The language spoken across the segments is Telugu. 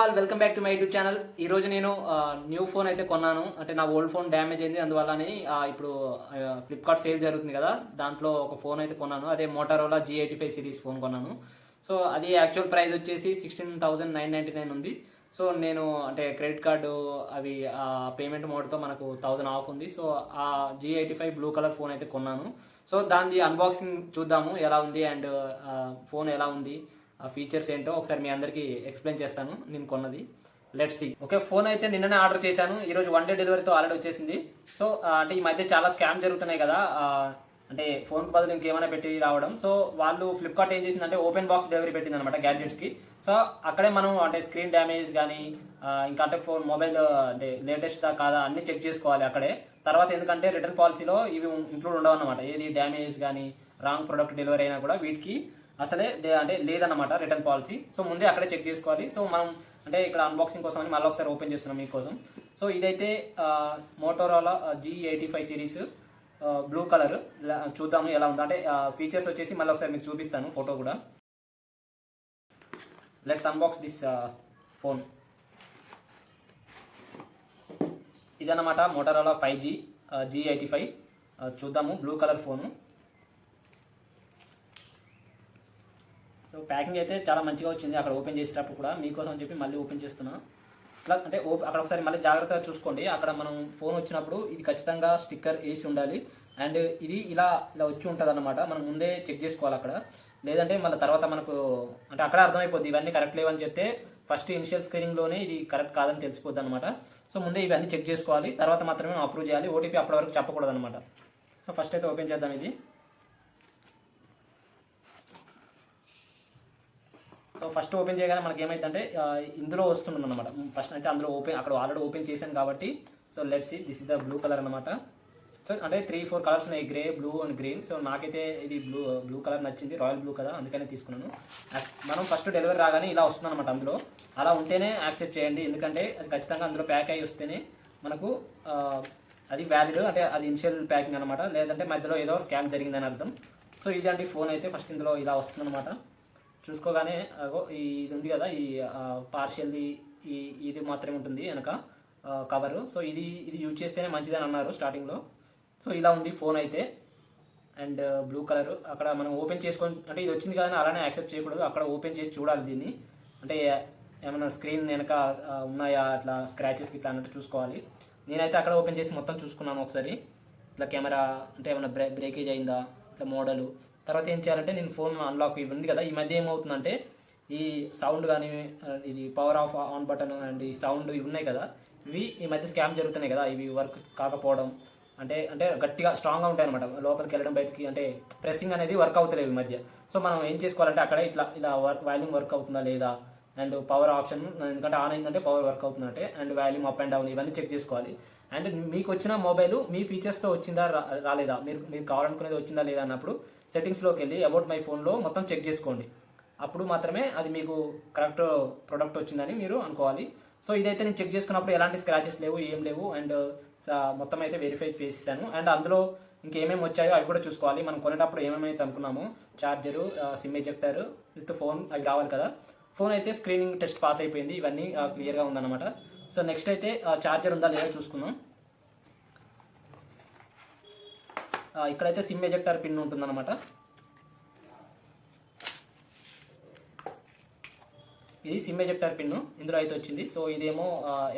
All welcome back to my YouTube channel. ఈరోజు నేను న్యూ ఫోన్ అయితే కొన్నాను. అంటే నా ఓల్డ్ ఫోన్ డ్యామేజ్ అయింది, అందువల్ల ఇప్పుడు ఫ్లిప్కార్ట్ సేల్ జరుగుతుంది కదా, దాంట్లో ఒక ఫోన్ అయితే కొన్నాను. అదే మోటరోలా G85 సిరీస్ ఫోన్ కొన్నాను. సో అది యాక్చువల్ ప్రైస్ వచ్చేసి 16,999 ఉంది. సో నేను అంటే క్రెడిట్ కార్డు అవి పేమెంట్ మోడ్తో మనకు 1000 ఆఫ్ ఉంది. సో ఆ G85 బ్లూ కలర్ ఫోన్ అయితే కొన్నాను. సో దాని అన్బాక్సింగ్ చూద్దాము ఎలా ఉంది అండ్ ఫోన్ ఎలా ఉంది, ఆ ఫీచర్స్ ఏంటో ఒకసారి మీ అందరికీ ఎక్స్ప్లెయిన్ చేస్తాను నేను కొన్నది. Let's see. ఓకే, ఫోన్ అయితే నిన్ననే ఆర్డర్ చేశాను. ఈరోజు 1 డే డెలివరీతో ఆల్రెడీ వచ్చేసింది. సో అంటే ఈ మధ్య చాలా స్కామ్ జరుగుతున్నాయి కదా, అంటే ఫోన్కి బదులు ఇంకేమైనా పెట్టి రావడం. సో వాళ్ళు ఫ్లిప్కార్ట్ ఏం చేసిందంటే ఓపెన్ బాక్స్ డెలివరీ పెట్టింది అనమాట గ్యాడ్జెట్స్కి. సో అక్కడే మనం అంటే స్క్రీన్ డ్యామేజ్ కానీ ఇంకా అంటే ఫోన్ మొబైల్ అంటే లేటెస్ట్దా కాదా అన్నీ చెక్ చేసుకోవాలి అక్కడే. తర్వాత ఎందుకంటే రిటర్న్ పాలసీలో ఇవి ఇంక్లూడ్ ఉండవు అనమాట. ఏది డ్యామేజ్ కానీ రాంగ్ ప్రొడక్ట్ డెలివరీ అయినా కూడా వీటికి అసలే అంటే లేదన్నమాట రిటర్న్ పాలసీ. సో ముందే అక్కడే చెక్ చేసుకోవాలి. సో మనం అంటే ఇక్కడ అన్బాక్సింగ్ కోసం అని మళ్ళీ ఒకసారి ఓపెన్ చేస్తున్నాం మీకోసం. సో ఇదైతే Motorola G85 series blue colour. చూద్దాము ఎలా ఉందో. అంటే ఫీచర్స్ వచ్చేసి మళ్ళీ ఒకసారి మీకు చూపిస్తాను ఫోటో కూడా. Let's unbox this phone. ఇదన్నమాట మోటోరోలా 5G G85. చూద్దాము blue colour phone. So packing అయితే చాలా మంచిగా వచ్చింది. అక్కడ ఓపెన్ చేసేటప్పుడు కూడా మీకోసం అని చెప్పి మళ్ళీ ఓపెన్ చేస్తున్నా. ఇట్లా అంటే అక్కడ ఒకసారి మళ్ళీ జాగ్రత్తగా చూసుకోండి. అక్కడ మనం ఫోన్ వచ్చినప్పుడు ఇది ఖచ్చితంగా స్టిక్కర్ వేసి ఉండాలి. అండ్ ఇది ఇలా ఇలా వచ్చి ఉంటుంది అన్నమాట. మనం ముందే చెక్ చేసుకోవాలి అక్కడ. లేదంటే మళ్ళీ తర్వాత మనకు అంటే అక్కడ అర్థమైపోద్ది ఇవన్నీ కరెక్ట్ లేవని చెప్తే ఫస్ట్ ఇనిషియల్ స్క్రీనింగ్లోనే ఇది కరెక్ట్ కాదని తెలిసిపోద్ది అనమాట. సో ముందే ఇవన్నీ చెక్ చేసుకోవాలి, తర్వాత మాత్రమే మనం అప్రూవ్ చేయాలి. ఓటీపీ అప్పటి వరకు చెప్పకూడదు అనమాట. సో ఫస్ట్ అయితే ఓపెన్ చేద్దాం ఇది. సో ఫస్ట్ ఓపెన్ చేయగానే మనకి ఏమైందంటే ఇందులో వస్తుంది అనమాట. ఫస్ట్ అయితే అందులో అక్కడ ఆల్రెడీ ఓపెన్ చేశాను కాబట్టి. So let's see, this is the blue colour అనమాట. సో అంటే 3-4 కలర్స్ ఉన్నాయి, grey, blue and green. So నాకైతే ఇది బ్లూ కలర్ నచ్చింది, రాయల్ బ్లూ కదా, అందుకనే తీసుకున్నాను. మనం ఫస్ట్ డెలివరీ రాగానే ఇలా వస్తుంది అనమాట. అందులో అలా ఉంటేనే యాక్సెప్ట్ చేయండి, ఎందుకంటే అది ఖచ్చితంగా అందులో ప్యాక్ అయ్యి వస్తేనే మనకు అది వ్యాలిడ్, అంటే అది ఇనిషియల్ ప్యాకింగ్ అనమాట. లేదంటే మధ్యలో ఏదో స్కామ్ జరిగిందని అర్థం. సో ఇది అంటే ఫోన్ అయితే ఫస్ట్ ఇందులో ఇలా వస్తుంది అనమాట. చూసుకోగానే ఇది ఉంది కదా, ఈ పార్షియల్ది ఇది మాత్రమే ఉంటుంది వెనక కవరు. సో ఇది యూజ్ చేస్తేనే మంచిదని అన్నారు స్టార్టింగ్లో. సో ఇలా ఉంది ఫోన్ అయితే. And blue colour. అక్కడ మనం ఓపెన్ చేసుకొని అంటే ఇది వచ్చింది కదా అలానే యాక్సెప్ట్ చేయకూడదు, అక్కడ ఓపెన్ చేసి చూడాలి దీన్ని. అంటే ఏమైనా స్క్రీన్ వెనక ఉన్నాయా అట్లా స్క్రాచెస్ ఇట్లా అన్నట్టు చూసుకోవాలి. నేనైతే అక్కడ ఓపెన్ చేసి మొత్తం చూసుకున్నాను ఒకసారి. ఇట్లా కెమెరా అంటే ఏమైనా బ్రేకేజ్ అయిందా ఇట్లా మోడలు. తర్వాత ఏం చేయాలంటే నేను ఫోన్ అన్లాక్ ఇవి ఉంది కదా, ఈ మధ్య ఏమవుతుందంటే ఈ సౌండ్ కానీ ఇది power of on button and ఈ సౌండ్ ఇవి ఉన్నాయి కదా, ఇవి ఈ మధ్య స్కామ్ జరుగుతున్నాయి కదా, ఇవి వర్క్ కాకపోవడం అంటే గట్టిగా స్ట్రాంగ్గా ఉంటాయి అనమాట. లోపలికి వెళ్ళడం బయటికి అంటే ప్రెస్సింగ్ అనేది వర్క్ అవుతలేవు ఈ మధ్య. సో మనం ఏం చేసుకోవాలంటే అక్కడే ఇలా వాల్యూమ్ వర్క్ అవుతుందా లేదా అండ్ పవర్ ఆప్షన్, ఎందుకంటే ఆన్ అయిందంటే పవర్ వర్క్ అవుతుందంటే, and volume up and down ఇవన్నీ చెక్ చేసుకోవాలి. అండ్ మీకు వచ్చిన మొబైల్ మీ ఫీచర్స్తో వచ్చిందా రాలేదా, మీరు కావాలనుకునేది వచ్చిందా లేదా అన్నప్పుడు సెట్టింగ్స్లోకి వెళ్ళి అబౌట్ మై ఫోన్లో మొత్తం చెక్ చేసుకోండి. అప్పుడు మాత్రమే అది మీకు కరెక్ట్ ప్రోడక్ట్ వచ్చిందని మీరు అనుకోవాలి. సో ఇదైతే నేను చెక్ చేసుకున్నప్పుడు ఎలాంటి స్క్రాచెస్ లేవు, ఏం లేవు. అండ్ మొత్తం అయితే వెరిఫై చేసేసాను. అండ్ అందులో ఇంకేమేమి వచ్చాయో అవి కూడా చూసుకోవాలి. మనం కొనేటప్పుడు ఏమేమైతే అనుకున్నామో charger, SIM ejector with phone అవి రావాలి కదా. ఫోన్ అయితే స్క్రీనింగ్ టెస్ట్ పాస్ అయిపోయింది, ఇవన్నీ క్లియర్గా ఉందన్నమాట. సో నెక్స్ట్ అయితే చార్జర్ ఉందా లేదా చూసుకుందాం. ఇక్కడైతే సిమ్ ఎజెక్టర్ పిన్ ఉంటుందన్నమాట. ఇది సిమ్ ఎజెక్టర్ పిన్ ఇందులో అయితే వచ్చింది. సో ఇదేమో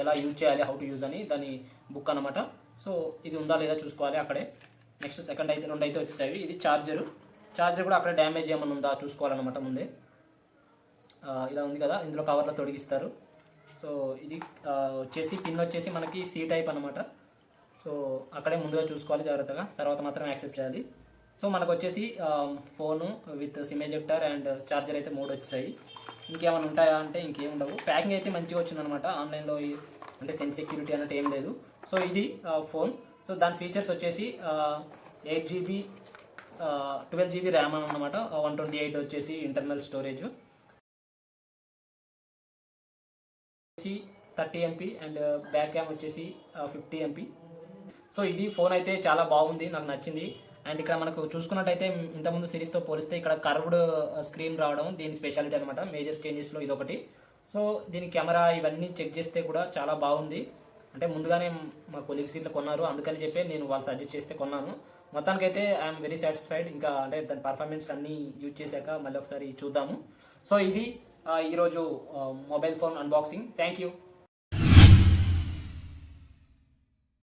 ఎలా యూజ్ చేయాలి, హౌ టు యూజ్ అని దాని బుక్ అనమాట. సో ఇది ఉందా లేదా చూసుకోవాలి అక్కడే. నెక్స్ట్ సెకండ్ అయితే 2 అయితే వచ్చేసాయి. ఇది చార్జర్ కూడా అక్కడ డ్యామేజ్ ఏమైనా ఉందా చూసుకోవాలన్నమాట ముందే. ఇలా ఉంది కదా, ఇందులో కవర్లో తొడిగిస్తారు. సో ఇది వచ్చేసి పిన్ వచ్చేసి మనకి సి టైప్ అనమాట. సో అక్కడే ముందుగా చూసుకోవాలి జాగ్రత్తగా, తర్వాత మాత్రం యాక్సెప్ట్ చేయాలి. సో మనకు వచ్చేసి phone with SIM ejector and charger అయితే 3 వచ్చాయి. ఇంకేమైనా ఉంటాయా అంటే ఇంకేం ఉండవు. ప్యాకింగ్ అయితే మంచిగా వచ్చిందనమాట. ఆన్లైన్లో అంటే సెన్స్ సెక్యూరిటీ అన్నట్టు ఏం లేదు. సో ఇది ఫోన్. సో దాని ఫీచర్స్ వచ్చేసి 8GB 12GB ర్యామ్ అనమాట, 128 వచ్చేసి internal storage, 30 MP and back cam వచ్చేసి 50 MP. సో ఇది ఫోన్ అయితే చాలా బాగుంది, నాకు నచ్చింది. అండ్ ఇక్కడ మనకు చూసుకున్నట్టయితే ఇంతకుముందు సిరీస్తో పోలిస్తే ఇక్కడ కర్వ్డ్ స్క్రీన్ రావడం దీని స్పెషాలిటీ అనమాట. మేజర్ చేంజెస్లో ఇదొకటి. సో దీని కెమెరా ఇవన్నీ చెక్ చేస్తే కూడా చాలా బాగుంది. అంటే ముందుగానే మా కొలీగ్స్ ఇట్లా కొన్నారు, అందుకని చెప్పి నేను వాళ్ళు సజెస్ట్ చేస్తే కొన్నాను. మొత్తానికైతే ఐఎమ్ వెరీ సాటిస్ఫైడ్. ఇంకా అంటే దాని పర్ఫార్మెన్స్ అన్నీ యూజ్ చేశాక మళ్ళీ ఒకసారి చూద్దాము. సో ఇది ఈరోజు mobile phone unboxing. Thank you.